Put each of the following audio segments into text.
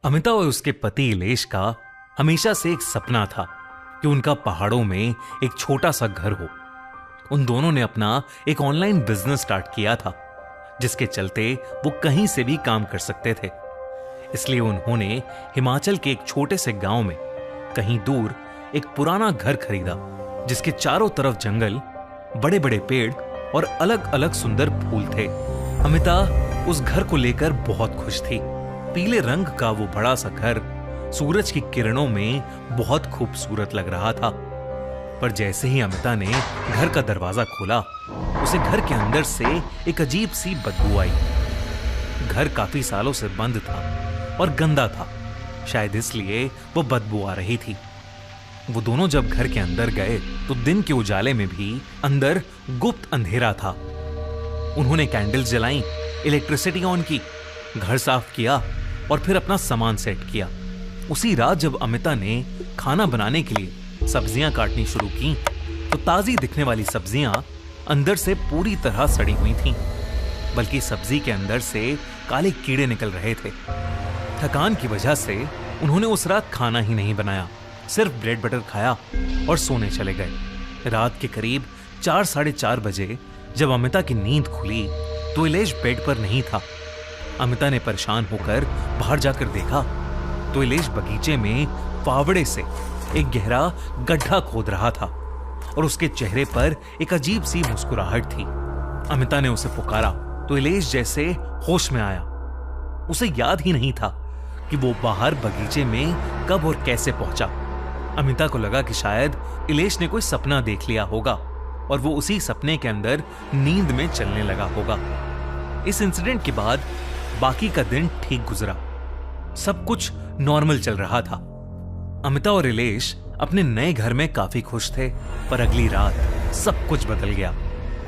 अमिता और उसके पति इलेश का हमेशा से एक सपना था कि उनका पहाड़ों में एक छोटा सा घर हो। उन दोनों ने अपना एक ऑनलाइन बिजनेस स्टार्ट किया था, जिसके चलते वो कहीं से भी काम कर सकते थे। इसलिए उन्होंने हिमाचल के एक छोटे से गांव में कहीं दूर एक पुराना घर खरीदा, जिसके चारों तरफ जंगल, बड़े बड़े पेड़ और अलग अलग सुंदर फूल थे। अमिता उस घर को लेकर बहुत खुश थी। पीले रंग का वो बड़ा सा घर सूरज की किरणों में बहुत खूबसूरत लग रहा था। पर जैसे ही अमिता ने घर का दरवाजा खोला, उसे घर के अंदर से एक अजीब सी बदबू आई। घर काफी सालों से बंद था और गंदा था, शायद इसलिए वो बदबू आ रही थी। वो दोनों जब घर के अंदर गए तो दिन के उजाले में भी अंदर गुप्त अंधेरा था। उन्होंने कैंडल्स जलाई, इलेक्ट्रिसिटी ऑन की, घर साफ किया और फिर अपना सामान सेट किया। उसी रात जब अमिता ने खाना बनाने के लिए सब्जियां काटनी शुरू की, तो ताजी दिखने वाली सब्जियां अंदर से पूरी तरह सड़ी हुई थीं, बल्कि सब्जी के अंदर से काले कीड़े निकल रहे थे। थकान की वजह से उन्होंने उस रात खाना ही नहीं बनाया, सिर्फ ब्रेड बटर खाया और सोने चले गए। रात के करीब 4-4:30 बजे जब अमिता की नींद खुली तो इलेश बेड पर नहीं था। अमिता ने परेशान होकर बाहर जाकर देखा तो इलेश बगीचे में फावड़े से एक गहरा गड्ढा खोद रहा था और उसके चेहरे पर एक अजीब सी मुस्कुराहट थी। अमिता ने उसे पुकारा तो इलेश जैसे होश में आया। उसे याद ही नहीं था कि वो बाहर बगीचे में कब और कैसे पहुंचा। अमिता को लगा कि शायद इलेश ने कोई सपना देख लिया होगा और वो उसी सपने के अंदर नींद में चलने लगा होगा। इस इंसिडेंट के बाद बाकी का दिन ठीक गुजरा, सब कुछ नॉर्मल चल रहा था। अमिता और इलेश अपने नए घर में काफी खुश थे, पर अगली रात सब कुछ बदल गया।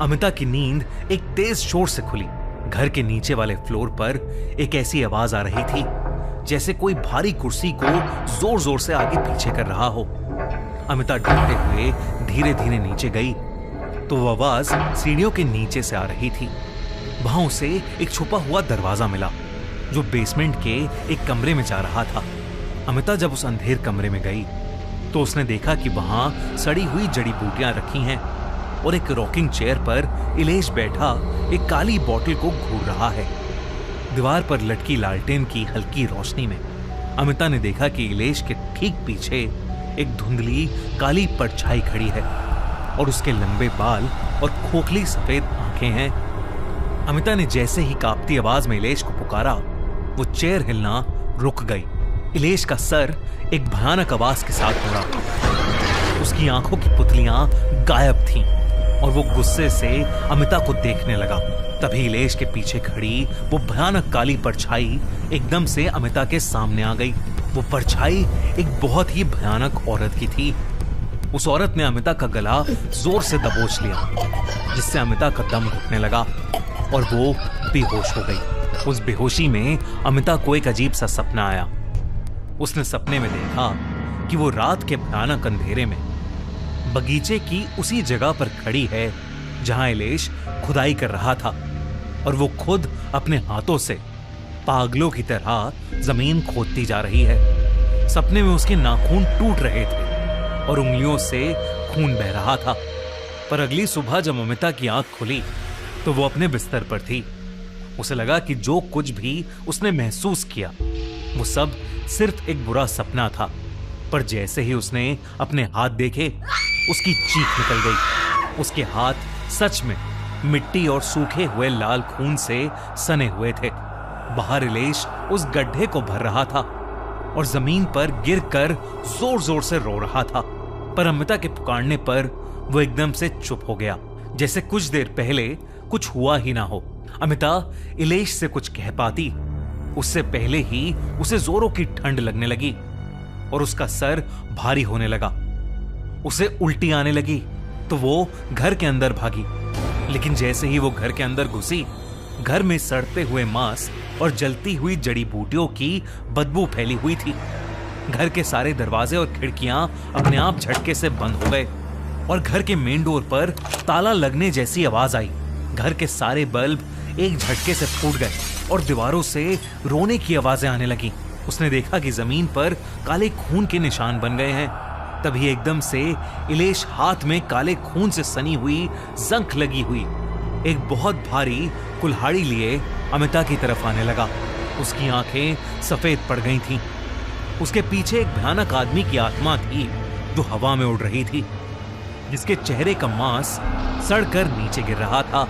अमिता की नींद एक तेज शोर से खुली। घर के नीचे वाले फ्लोर पर एक ऐसी आवाज आ रही थी जैसे कोई भारी कुर्सी को जोर जोर से आगे पीछे कर रहा हो। अमिता डरते हुए धीरे धीरे नीचे गई तो वो आवाज सीढ़ियों के नीचे से आ रही थी। वहां उसे एक छुपा हुआ दरवाजा मिला जो बेसमेंट के एक कमरे में जा रहा था। अमिता जब उस अंधेर कमरे में गई तो उसने देखा कि वहां सड़ी हुई जड़ी बूटियां रखी हैं और एक रॉकिंग चेयर पर इलेश बैठा एक काली बोतल को घूर रहा है। दीवार पर लटकी लालटेन की हल्की रोशनी में अमिता ने देखा कि इलेश के ठीक पीछे एक धुंधली काली परछाई खड़ी है और उसके लंबे बाल और खोखली सफेद आंखें हैं। अमिता ने जैसे ही कांपती आवाज में इलेश को पुकारा, वो चेयर हिलना रुक गई। इलेश का सर एक भयानक आवाज के साथ मुड़ा। उसकी आंखों की पुतलियां गायब थीं और वो गुस्से से अमिता को देखने लगा। तभी इलेश के पीछे खड़ी वो भयानक काली परछाई एकदम से अमिता के सामने आ गई। वो परछाई एक बहुत ही भयानक औरत की थी। उस औरत ने अमिता का गला जोर से दबोच लिया, जिससे अमिता का दम घुटने लगा और वो बेहोश हो गई। उस बेहोशी में अमिता को एक अजीब सा सपना आया। उसने सपने में देखा कि वो रात के भयानक अंधेरे में बगीचे की उसी जगह पर खड़ी है जहां इलेश खुदाई कर रहा था और वो खुद अपने हाथों से पागलों की तरह जमीन खोदती जा रही है। सपने में उसके नाखून टूट रहे थे और उंगलियों से खून बह रहा था। पर अगली सुबह जब अमिता की आंख खुली तो वो अपने बिस्तर पर थी। उसे लगा कि जो कुछ भी उसने महसूस किया वो सब सिर्फ एक बुरा सपना था। पर जैसे ही उसने अपने हाथ देखे, उसकी चीख निकल गई। उसके हाथ सच में मिट्टी और सूखे हुए लाल खून से सने हुए थे। बाहर इलेश उस गड्ढे को भर रहा था और जमीन पर गिरकर जोर जोर से रो रहा था। पर अमिता के पुकारने पर वो एकदम से चुप हो गया, जैसे कुछ देर पहले कुछ हुआ ही ना हो। अमिता इलेश से कुछ कह पाती उससे पहले ही उसे जोरों की ठंड लगने लगी और उसका सर भारी होने लगा। उसे उल्टी आने लगी तो वो घर के अंदर भागी। लेकिन जैसे ही वो घर के अंदर घुसी, घर में सड़ते हुए मांस और जलती हुई जड़ी बूटियों की बदबू फैली हुई थी। घर के सारे दरवाजे और खिड़कियां अपने आप झटके से बंद हो गए और घर के मेन डोर पर ताला लगने जैसी आवाज आई। घर के सारे बल्ब एक झटके से फूट गए और दीवारों से रोने की आवाजें आने लगी। उसने देखा कि जमीन पर काले खून के निशान बन गए हैं। तभी एकदम से इलेश हाथ में काले खून से सनी हुई जंख लगी हुई एक बहुत भारी कुल्हाड़ी लिए अमिता की तरफ आने लगा। उसकी आंखें सफेद पड़ गई थीं। उसके पीछे एक भयानक आदमी की आत्मा थी जो हवा में उड़ रही थी, जिसके चेहरे का मांस सड़कर नीचे गिर रहा था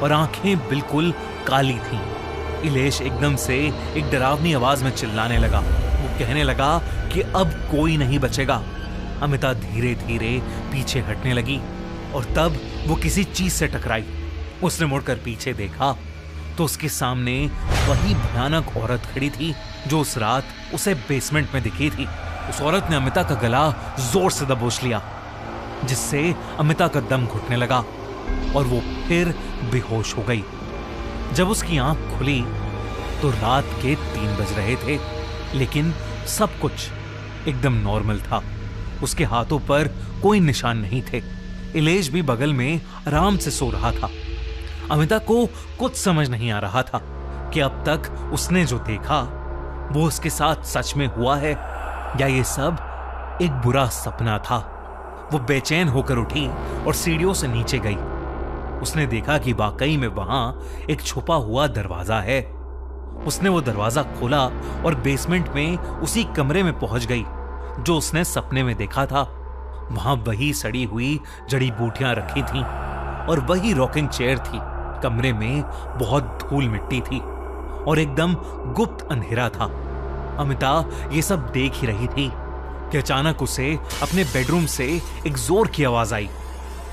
और आंखें बिल्कुल काली थीं। इलेश एकदम से एक डरावनी आवाज में चिल्लाने लगा। वो कहने लगा कि अब कोई नहीं बचेगा। अमिता धीरे धीरे पीछे हटने लगी और तब वो किसी चीज से टकराई। उसने मुड़कर पीछे देखा तो उसके सामने वही भयानक औरत खड़ी थी जो उस रात उसे बेसमेंट में दिखी थी। उस औरत ने अमिता का गला जोर से दबोच लिया, जिससे अमिता का दम घुटने लगा और वो फिर बेहोश हो गई। जब उसकी आंख खुली तो रात के 3 बज रहे थे, लेकिन सब कुछ एकदम नॉर्मल था। उसके हाथों पर कोई निशान नहीं थे। इलेश भी बगल में आराम से सो रहा था। अमिता को कुछ समझ नहीं आ रहा था कि अब तक उसने जो देखा वो उसके साथ सच में हुआ है या ये सब एक बुरा सपना था। वो बेचैन होकर उठी और सीढ़ियों से नीचे गई। उसने देखा कि वाकई में वहां एक छुपा हुआ दरवाजा है। उसने वो दरवाजा खोला और बेसमेंट में उसी कमरे में पहुंच गई जो उसने सपने में देखा था। वहां वही सड़ी हुई जड़ी बूटियां रखी थीं और वही रॉकिंग चेयर थी। कमरे में बहुत धूल मिट्टी थी और एकदम गुप्त अंधेरा था। अमिता ये सब देख ही रही थी कि अचानक उसे अपने बेडरूम से एक जोर की आवाज आई।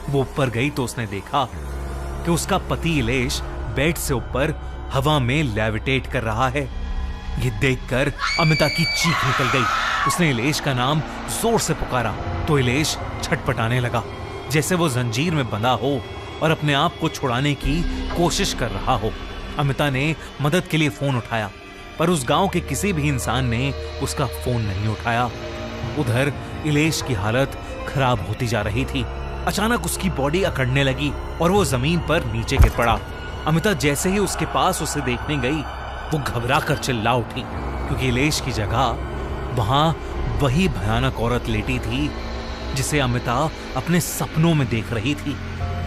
वो ऊपर गई तो उसने देखा कि उसका पति इलेश बेड से ऊपर हवा में लेविटेट कर रहा है। ये देखकर अमिता की चीख निकल गई। उसने इलेश का नाम जोर से पुकारा तो इलेश छटपटाने लगा, जैसे वो जंजीर में बंधा हो और अपने आप को छुड़ाने की कोशिश कर रहा हो। अमिता ने मदद के लिए फोन उठाया, पर उस गांव के किसी भी इंसान ने उसका फोन नहीं उठाया। उधर इलेश की हालत खराब होती जा रही थी। अचानक उसकी बॉडी अकड़ने लगी और वो जमीन पर नीचे गिर पड़ा। अमिता जैसे ही उसके पास उसे देखने गई, वो घबरा कर चिल्ला उठी, क्योंकि इलेश की जगह वहां वही भयानक औरत लेटी थी जिसे अमिता अपने सपनों में देख रही थी।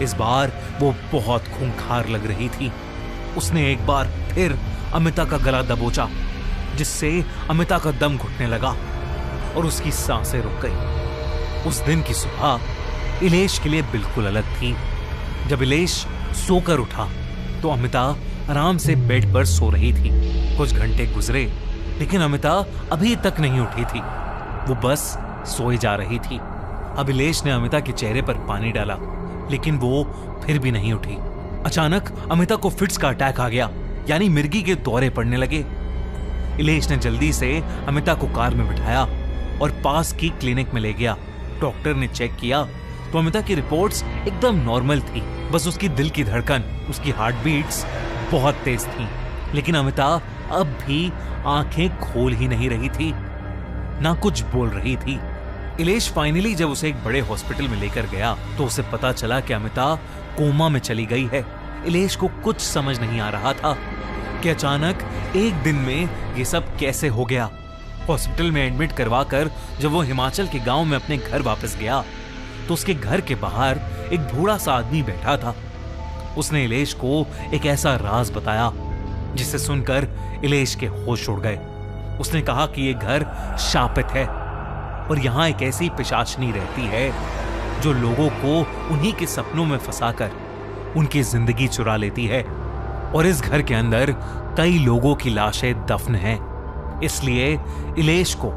इस बार वो बहुत खूंखार लग रही थी। उसने एक बार फिर अमिता का गला दबोचा, जिससे अमिता का दम घुटने लगा और उसकी सांसें रुक गई। उस दिन की सुबह इलेश के लिए बिल्कुल अलग थी। जब इलेश सोकर उठा तो अमिता आराम से बेड पर सो रही थी। कुछ घंटे गुजरे, लेकिन अमिता अभी तक नहीं उठी थी। वो बस सोई जा रही थी। अब इलेश ने अमिता के चेहरे पर पानी डाला, लेकिन वो फिर भी नहीं उठी। अचानक अमिता को फिट्स का अटैक आ गया, यानी मिर्गी के दौरे पड़ने लगे। इलेश ने जल्दी से अमिता को कार में बिठाया और पास की क्लिनिक में ले गया। डॉक्टर ने चेक किया तो अमिता की रिपोर्ट्स एकदम नॉर्मल थी। बस उसकी दिल की धड़कन, उसकी हार्ट बीट्स बहुत तेज थी। लेकिन अमिता अब भी आंखें खोल ही नहीं रही थी, ना कुछ बोल रही थी। इलेश फाइनली जब उसे एक बड़े हॉस्पिटल में लेकर गया तो उसे पता चला कि अमिता कोमा में चली गई है। इलेश को कुछ समझ नहीं आ रहा था कि अचानक एक दिन में ये सब कैसे हो गया। हॉस्पिटल में एडमिट करवाकर जब वो हिमाचल के गांव में अपने घर वापस गया तो उसके घर के बाहर एक बूढ़ा सा आदमी बैठा था। उसने इलेश को एक ऐसा राज बताया जिसे सुनकर इलेश के होश उड़ गए। उसने कहा कि ये घर शापित है और यहाँ एक ऐसी पिशाचनी रहती है जो लोगों को उन्हीं के सपनों में फंसाकर उनकी जिंदगी चुरा लेती है, और इस घर के अंदर कई लोगों की लाशें दफन हैं। इसलिए इलेश को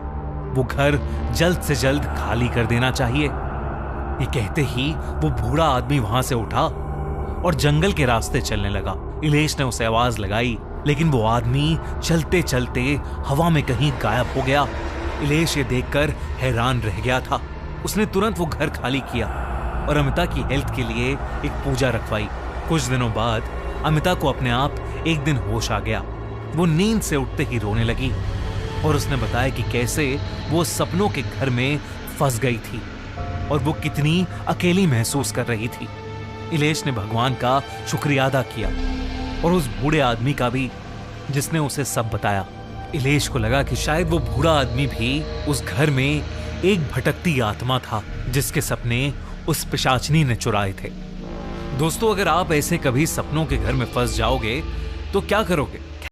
वो घर जल्द से जल्द खाली कर देना चाहिए। ये कहते ही वो बूढ़ा आदमी वहां से उठा और जंगल के रास्ते चलने लगा। इलेश ने उसे आवाज लगाई, लेकिन वो आदमी चलते चलते हवा में कहीं गायब हो गया। इलेश ये देखकर हैरान रह गया था। उसने तुरंत वो घर खाली किया और अमिता की हेल्थ के लिए एक पूजा रखवाई। कुछ दिनों बाद अमिता को अपने आप एक दिन होश आ गया। वो नींद से उठते ही रोने लगी और उसने बताया कि कैसे वो सपनों के घर में फंस गई थी और वो कितनी अकेली महसूस कर रही थी। इलेश ने भगवान का शुक्रिया अदा किया और उस बूढ़े आदमी का भी, जिसने उसे सब बताया। इलेश को लगा कि शायद वो बूढ़ा आदमी भी उस घर में एक भटकती आत्मा था जिसके सपने उस पिशाचनी ने चुराए थे। दोस्तों, अगर आप ऐसे कभी सपनों के घर में फंस जाओगे तो क्या करोगे?